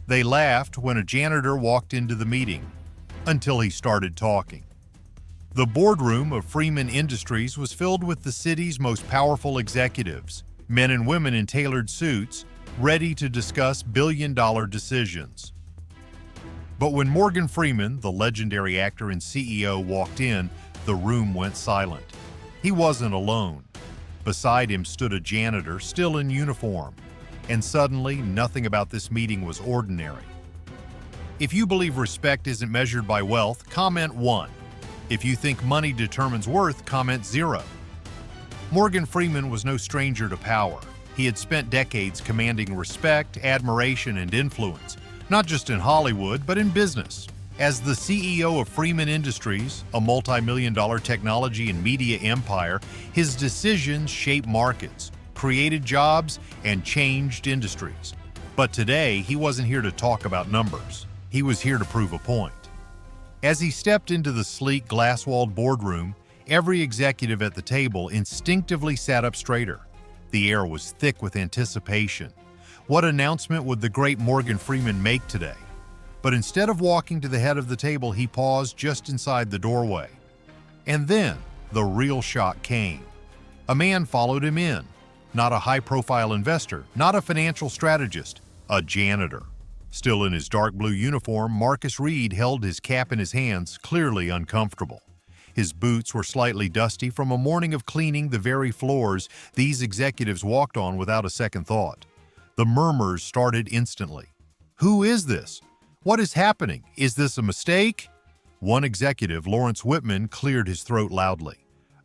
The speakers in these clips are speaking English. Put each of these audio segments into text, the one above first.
They laughed when a janitor walked into the meeting, until he started talking. The boardroom of Freeman Industries was filled with the city's most powerful executives, men and women in tailored suits, ready to discuss billion-dollar decisions. But when Morgan Freeman, the legendary actor and CEO, walked in, the room went silent. He wasn't alone. Beside him stood a janitor, still in uniform, and suddenly nothing about this meeting was ordinary. If you believe respect isn't measured by wealth, comment 1. If you think money determines worth, comment 0. Morgan Freeman was no stranger to power. He had spent decades commanding respect, admiration, and influence, not just in Hollywood, but in business. As the CEO of Freeman Industries, a multi-million-dollar technology and media empire, his decisions shaped markets, created jobs, and changed industries. But today, he wasn't here to talk about numbers. He was here to prove a point. As he stepped into the sleek, glass-walled boardroom, every executive at the table instinctively sat up straighter. The air was thick with anticipation. What announcement would the great Morgan Freeman make today? But instead of walking to the head of the table, he paused just inside the doorway. And then, the real shock came. A man followed him in. Not a high-profile investor, not a financial strategist, a janitor. Still in his dark blue uniform, Marcus Reed held his cap in his hands, clearly uncomfortable. His boots were slightly dusty from a morning of cleaning the very floors these executives walked on without a second thought. The murmurs started instantly. Who is this? What is happening? Is this a mistake? One executive, Lawrence Whitman, cleared his throat loudly.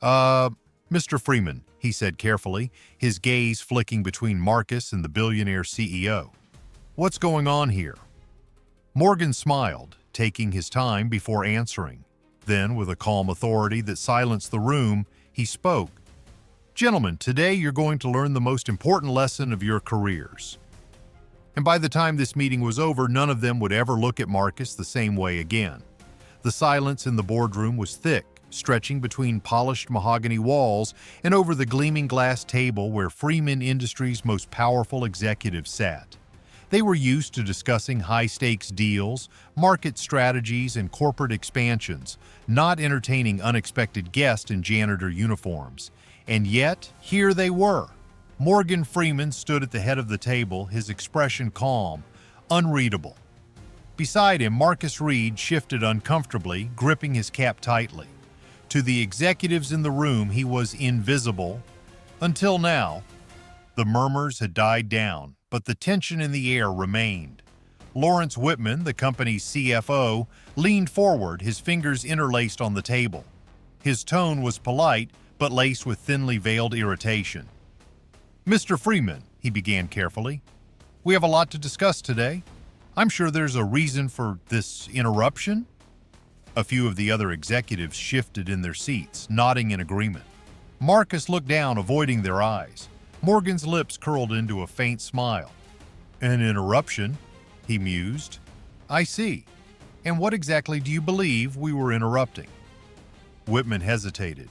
Mr. Freeman, he said carefully, his gaze flicking between Marcus and the billionaire CEO. What's going on here? Morgan smiled, taking his time before answering. Then, with a calm authority that silenced the room, he spoke. Gentlemen, today you're going to learn the most important lesson of your careers. And by the time this meeting was over, none of them would ever look at Marcus the same way again. The silence in the boardroom was thick, stretching between polished mahogany walls and over the gleaming glass table where Freeman Industries' most powerful executives sat. They were used to discussing high-stakes deals, market strategies, and corporate expansions, not entertaining unexpected guests in janitor uniforms. And yet, here they were. Morgan Freeman stood at the head of the table, his expression calm, unreadable. Beside him, Marcus Reed shifted uncomfortably, gripping his cap tightly. To the executives in the room, he was invisible. Until now, the murmurs had died down, but the tension in the air remained. Lawrence Whitman, the company's CFO, leaned forward, his fingers interlaced on the table. His tone was polite, but laced with thinly veiled irritation. Mr. Freeman, he began carefully, we have a lot to discuss today. I'm sure there's a reason for this interruption. A few of the other executives shifted in their seats, nodding in agreement. Marcus looked down, avoiding their eyes. Morgan's lips curled into a faint smile. An interruption, he mused. I see. And what exactly do you believe we were interrupting? Whitman hesitated.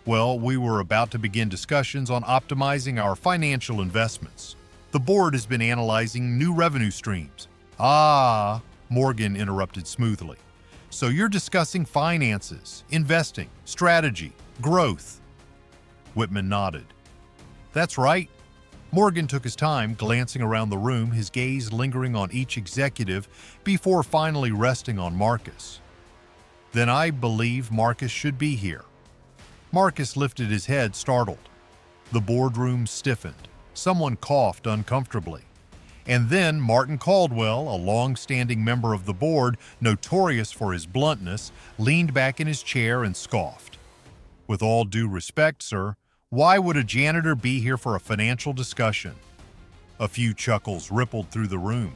Well, we were about to begin discussions on optimizing our financial investments. The board has been analyzing new revenue streams. Ah, Morgan interrupted smoothly. So you're discussing finances, investing, strategy, growth. Whitman nodded. That's right. Morgan took his time, glancing around the room, his gaze lingering on each executive before finally resting on Marcus. Then I believe Marcus should be here. Marcus lifted his head, startled. The boardroom stiffened. Someone coughed uncomfortably. And then Martin Caldwell, a long-standing member of the board, notorious for his bluntness, leaned back in his chair and scoffed. With all due respect, sir, why would a janitor be here for a financial discussion? A few chuckles rippled through the room.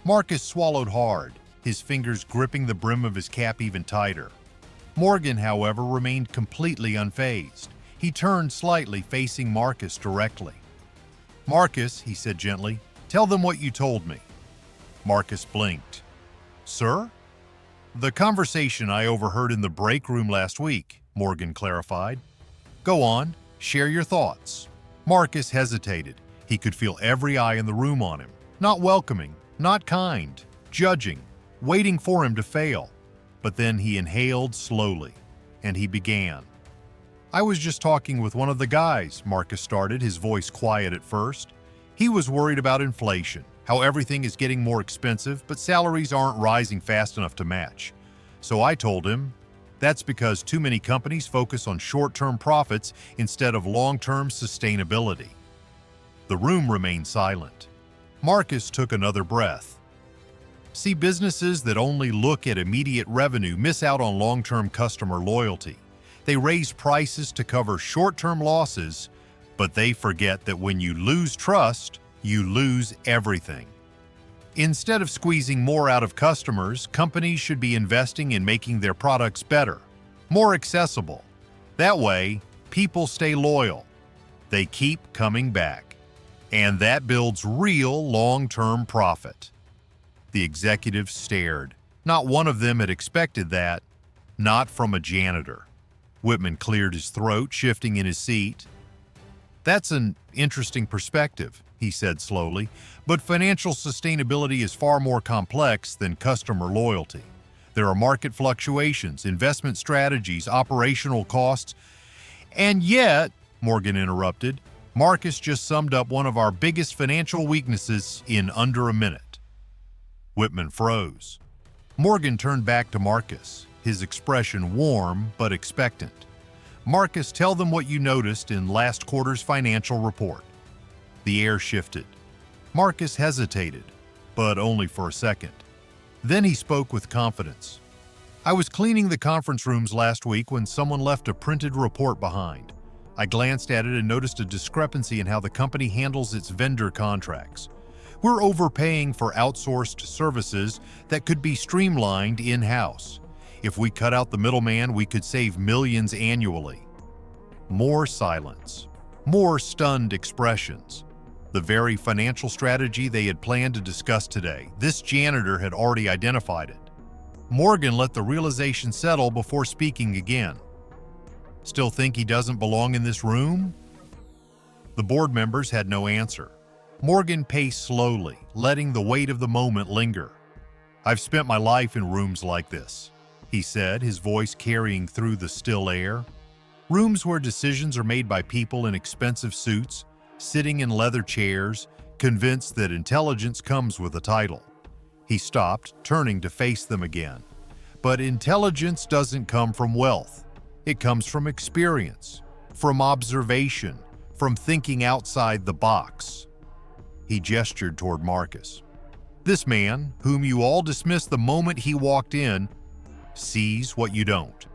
Marcus swallowed hard, his fingers gripping the brim of his cap even tighter. Morgan, however, remained completely unfazed. He turned slightly, facing Marcus directly. Marcus, he said gently, tell them what you told me. Marcus blinked. Sir? The conversation I overheard in the break room last week, Morgan clarified. Go on, share your thoughts. Marcus hesitated. He could feel every eye in the room on him, not welcoming, Not kind, judging, waiting for him to fail. But then he inhaled slowly, and he began. "I was just talking with one of the guys," Marcus started, his voice quiet at first. He was worried about inflation, how everything is getting more expensive, but salaries aren't rising fast enough to match. So I told him, that's because too many companies focus on short-term profits instead of long-term sustainability. The room remained silent. Marcus took another breath. See, businesses that only look at immediate revenue miss out on long-term customer loyalty. They raise prices to cover short-term losses, but they forget that when you lose trust, you lose everything. Instead of squeezing more out of customers, companies should be investing in making their products better, more accessible. That way, people stay loyal. They keep coming back. And that builds real long-term profit. The executives stared. Not one of them had expected that, not from a janitor. Whitman cleared his throat, shifting in his seat. "That's an interesting perspective," he said slowly, "but financial sustainability is far more complex than customer loyalty. There are market fluctuations, investment strategies, operational costs, and yet," Morgan interrupted, "Marcus just summed up one of our biggest financial weaknesses in under a minute." Whitman froze. Morgan turned back to Marcus, his expression warm but expectant. "Marcus, tell them what you noticed in last quarter's financial report." The air shifted. Marcus hesitated, but only for a second. Then he spoke with confidence. "I was cleaning the conference rooms last week when someone left a printed report behind. I glanced at it and noticed a discrepancy in how the company handles its vendor contracts. We're overpaying for outsourced services that could be streamlined in-house. If we cut out the middleman, we could save millions annually." More silence. More stunned expressions. The very financial strategy they had planned to discuss today, this janitor had already identified it. Morgan let the realization settle before speaking again. "Still think he doesn't belong in this room?" The board members had no answer. Morgan paced slowly, letting the weight of the moment linger. "I've spent my life in rooms like this," he said, his voice carrying through the still air. "Rooms where decisions are made by people in expensive suits, sitting in leather chairs, convinced that intelligence comes with a title." He stopped, turning to face them again. "But intelligence doesn't come from wealth. It comes from experience, from observation, from thinking outside the box." He gestured toward Marcus. "This man, whom you all dismissed the moment he walked in, sees what you don't.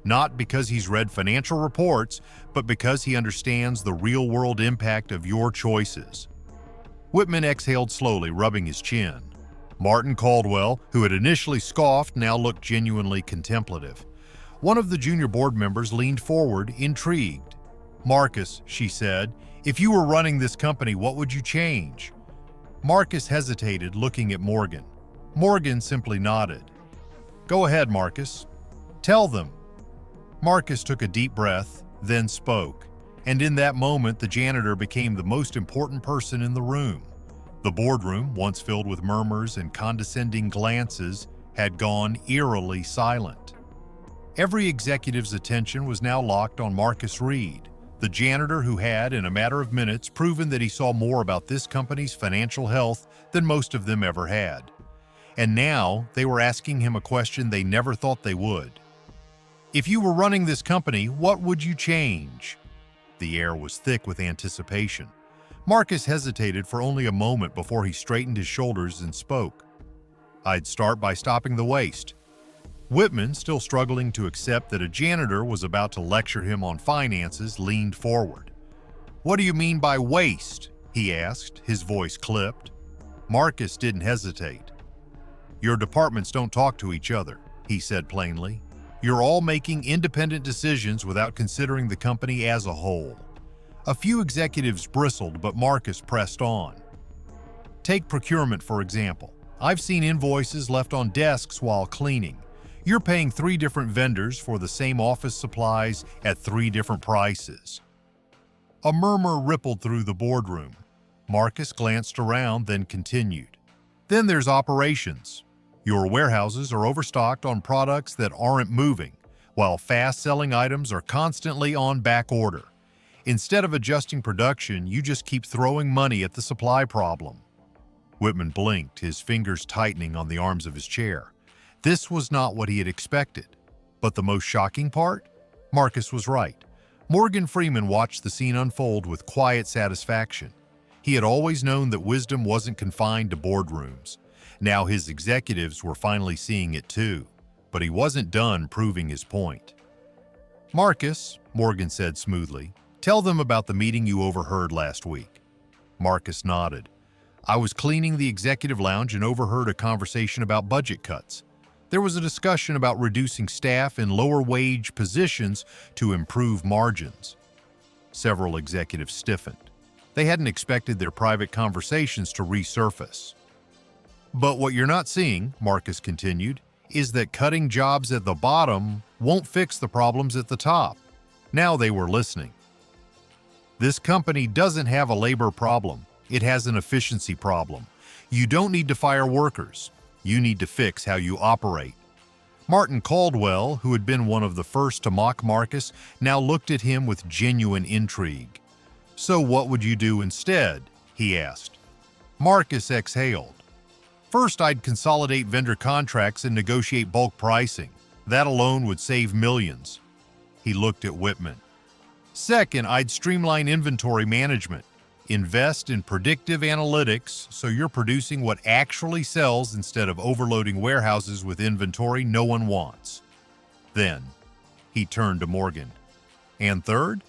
Not because he's read financial reports, but because he understands the real-world impact of your choices." Whitman exhaled slowly, rubbing his chin. Martin Caldwell, who had initially scoffed, now looked genuinely contemplative. One of the junior board members leaned forward, intrigued. "Marcus," she said, "if you were running this company, what would you change?" Marcus hesitated, looking at Morgan. Morgan simply nodded. "Go ahead, Marcus. Tell them." Marcus took a deep breath, then spoke, and in that moment the janitor became the most important person in the room. The boardroom, once filled with murmurs and condescending glances, had gone eerily silent. Every executive's attention was now locked on Marcus Reed, the janitor who had, in a matter of minutes, proven that he saw more about this company's financial health than most of them ever had. And now they were asking him a question they never thought they would. "If you were running this company, what would you change?" The air was thick with anticipation. Marcus hesitated for only a moment before he straightened his shoulders and spoke. "I'd start by stopping the waste." Whitman, still struggling to accept that a janitor was about to lecture him on finances, leaned forward. "What do you mean by waste?" he asked, his voice clipped. Marcus didn't hesitate. "Your departments don't talk to each other," he said plainly. "You're all making independent decisions without considering the company as a whole." A few executives bristled, but Marcus pressed on. "Take procurement, for example. I've seen invoices left on desks while cleaning. You're paying 3 different vendors for the same office supplies at 3 different prices." A murmur rippled through the boardroom. Marcus glanced around, then continued. Then there's operations. Your warehouses are overstocked on products that aren't moving, while fast-selling items are constantly on back order. Instead of adjusting production, you just keep throwing money at the supply problem. Whitman blinked, his fingers tightening on the arms of his chair. This was not what he had expected. But the most shocking part? Marcus was right. Morgan Freeman watched the scene unfold with quiet satisfaction. He had always known that wisdom wasn't confined to boardrooms. Now his executives were finally seeing it too, but he wasn't done proving his point. "Marcus," Morgan said smoothly, "tell them about the meeting you overheard last week." Marcus nodded. "I was cleaning the executive lounge and overheard a conversation about budget cuts. There was a discussion about reducing staff in lower-wage positions to improve margins." Several executives stiffened. They hadn't expected their private conversations to resurface. "But what you're not seeing," Marcus continued, "is that cutting jobs at the bottom won't fix the problems at the top." Now they were listening. "This company doesn't have a labor problem. It has an efficiency problem. You don't need to fire workers. You need to fix how you operate." Martin Caldwell, who had been one of the first to mock Marcus, now looked at him with genuine intrigue. "So what would you do instead?" he asked. Marcus exhaled. "First, I'd consolidate vendor contracts and negotiate bulk pricing. That alone would save millions." He looked at Whitman. "Second, I'd streamline inventory management. Invest in predictive analytics so you're producing what actually sells instead of overloading warehouses with inventory no one wants." Then, he turned to Morgan. "And third,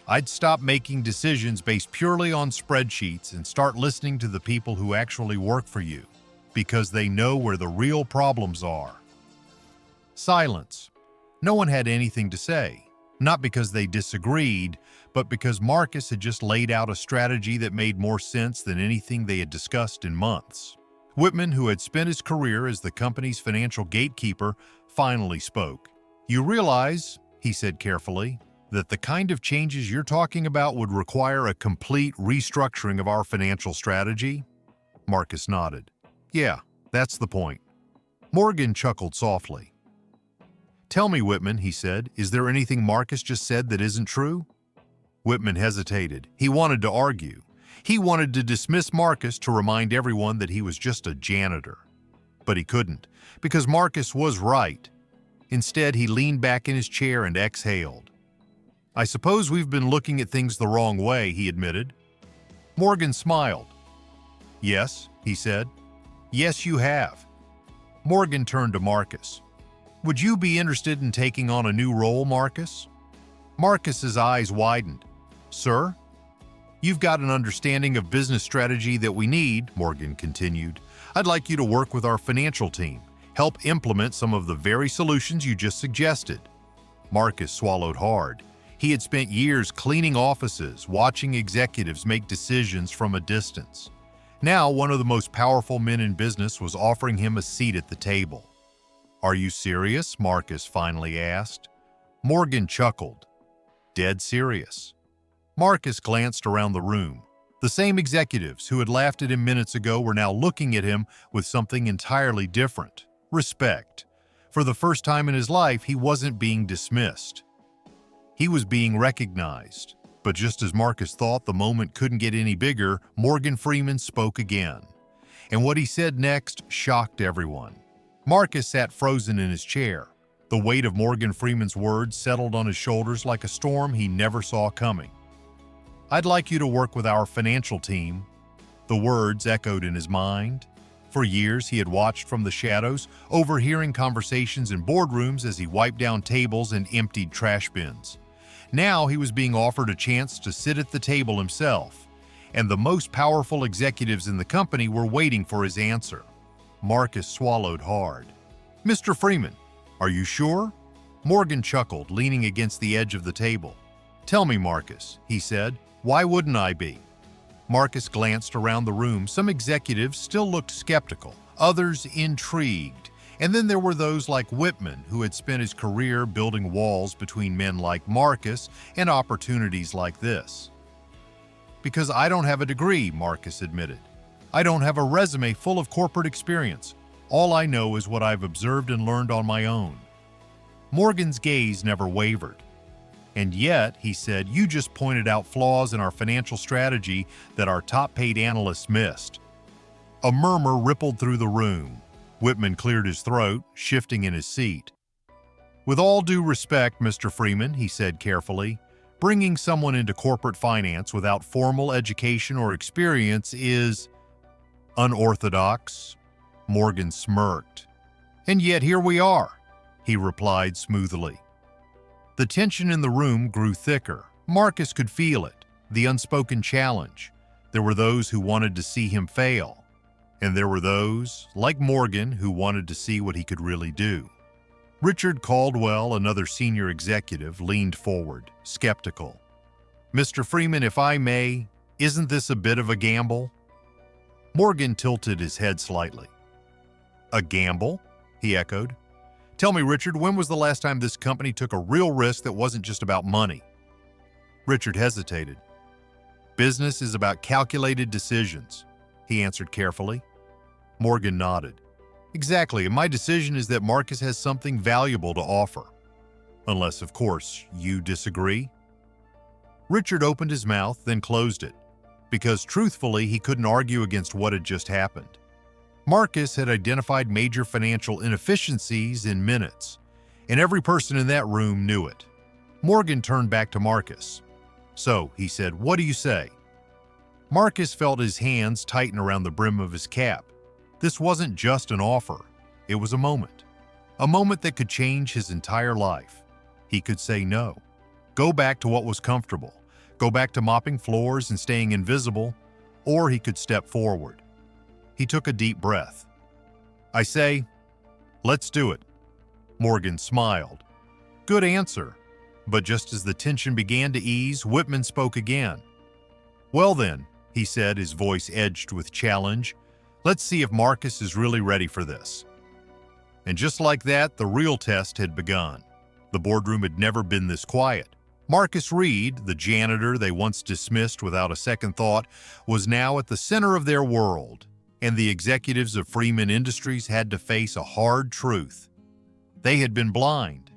I'd stop making decisions based purely on spreadsheets and start listening to the people who actually work for you, because they know where the real problems are." Silence. No one had anything to say, not because they disagreed, but because Marcus had just laid out a strategy that made more sense than anything they had discussed in months. Whitman, who had spent his career as the company's financial gatekeeper, finally spoke. "You realize," he said carefully, "that the kind of changes you're talking about would require a complete restructuring of our financial strategy?" Marcus nodded. "Yeah, that's the point." Morgan chuckled softly. "Tell me, Whitman," he said, "is there anything Marcus just said that isn't true?" Whitman hesitated. He wanted to argue. He wanted to dismiss Marcus to remind everyone that he was just a janitor. But he couldn't, because Marcus was right. Instead, he leaned back in his chair and exhaled. "I suppose we've been looking at things the wrong way," he admitted. Morgan smiled. "Yes," he said. "Yes, you have." Morgan turned to Marcus. "Would you be interested in taking on a new role, Marcus?" Marcus's eyes widened. "Sir?" "You've got an understanding of business strategy that we need," Morgan continued. "I'd like you to work with our financial team, help implement some of the very solutions you just suggested." Marcus swallowed hard. He had spent years cleaning offices, watching executives make decisions from a distance. Now, one of the most powerful men in business was offering him a seat at the table. "Are you serious?" Marcus finally asked. Morgan chuckled. "Dead serious." Marcus glanced around the room. The same executives who had laughed at him minutes ago were now looking at him with something entirely different: respect. For the first time in his life, he wasn't being dismissed. He was being recognized. But just as Marcus thought the moment couldn't get any bigger, Morgan Freeman spoke again. And what he said next shocked everyone. Marcus sat frozen in his chair. The weight of Morgan Freeman's words settled on his shoulders like a storm he never saw coming. "I'd like you to work with our financial team." The words echoed in his mind. For years, he had watched from the shadows, overhearing conversations in boardrooms as he wiped down tables and emptied trash bins. Now he was being offered a chance to sit at the table himself, and the most powerful executives in the company were waiting for his answer. Marcus swallowed hard. "Mr. Freeman, are you sure?" Morgan chuckled, leaning against the edge of the table. "Tell me, Marcus," he said, "why wouldn't I be?" Marcus glanced around the room. Some executives still looked skeptical, others intrigued, and then there were those like Whitman, who had spent his career building walls between men like Marcus and opportunities like this. "Because I don't have a degree," Marcus admitted. I don't have a resume full of corporate experience. All I know is what I've observed and learned on my own." Morgan's gaze never wavered. "And yet," he said, "you just pointed out flaws in our financial strategy that our top-paid analysts missed." A murmur rippled through the room. Whitman cleared his throat, shifting in his seat. "With all due respect, Mr. Freeman," he said carefully, "bringing someone into corporate finance without formal education or experience is unorthodox." Morgan smirked. "And yet here we are," he replied smoothly. The tension in the room grew thicker. Marcus could feel it, the unspoken challenge. There were those who wanted to see him fail, and there were those, like Morgan, who wanted to see what he could really do. Richard Caldwell, another senior executive, leaned forward, skeptical. "Mr. Freeman, if I may, isn't this a bit of a gamble?" Morgan tilted his head slightly. "A gamble?" he echoed. "Tell me, Richard, when was the last time this company took a real risk that wasn't just about money?" Richard hesitated. "Business is about calculated decisions," he answered carefully. Morgan nodded. "Exactly, and my decision is that Marcus has something valuable to offer. Unless, of course, you disagree." Richard opened his mouth, then closed it, because truthfully he couldn't argue against what had just happened. Marcus had identified major financial inefficiencies in minutes, and every person in that room knew it. Morgan turned back to Marcus. "So," he said, "what do you say?" Marcus felt his hands tighten around the brim of his cap. This wasn't just an offer. It was a moment that could change his entire life. He could say no, go back to what was comfortable, go back to mopping floors and staying invisible, or he could step forward. He took a deep breath. "I say, let's do it." Morgan smiled. "Good answer." But just as the tension began to ease, Whitman spoke again. "Well then," he said, his voice edged with challenge, "let's see if Marcus is really ready for this." And just like that, the real test had begun. The boardroom had never been this quiet. Marcus Reed, the janitor they once dismissed without a second thought, was now at the center of their world, and the executives of Freeman Industries had to face a hard truth. They had been blind.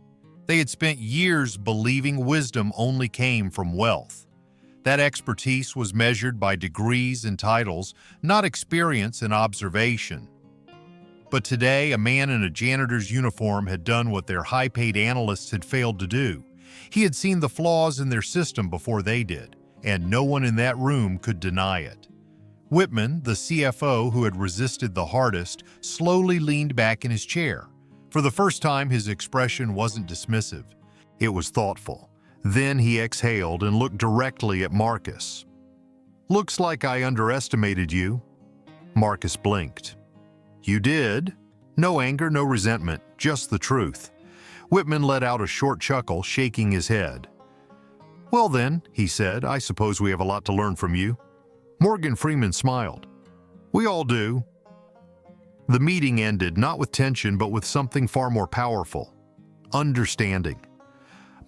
They had spent years believing wisdom only came from wealth. That expertise was measured by degrees and titles, not experience and observation. But today, a man in a janitor's uniform had done what their high-paid analysts had failed to do. He had seen the flaws in their system before they did, and no one in that room could deny it. Whitman, the CFO who had resisted the hardest, slowly leaned back in his chair. For the first time, his expression wasn't dismissive. It was thoughtful. Then he exhaled and looked directly at Marcus. "Looks like I underestimated you." Marcus blinked. "You did?" No anger, no resentment, just the truth. Whitman let out a short chuckle, shaking his head. "Well then," he said, "I suppose we have a lot to learn from you." Morgan Freeman smiled. "We all do." The meeting ended not with tension, but with something far more powerful: understanding.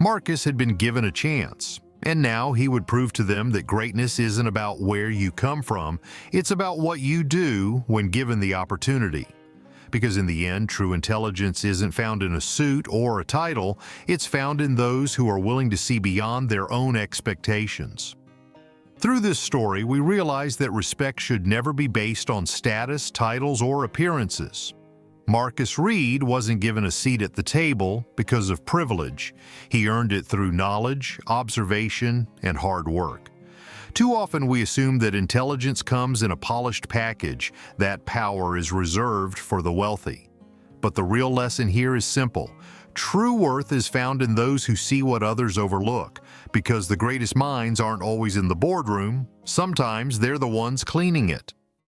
Marcus had been given a chance, and now he would prove to them that greatness isn't about where you come from, it's about what you do when given the opportunity. Because in the end, true intelligence isn't found in a suit or a title, it's found in those who are willing to see beyond their own expectations. Through this story, we realize that respect should never be based on status, titles, or appearances. Marcus Reed wasn't given a seat at the table because of privilege. He earned it through knowledge, observation, and hard work. Too often we assume that intelligence comes in a polished package, that power is reserved for the wealthy. But the real lesson here is simple. True worth is found in those who see what others overlook, because the greatest minds aren't always in the boardroom. Sometimes they're the ones cleaning it.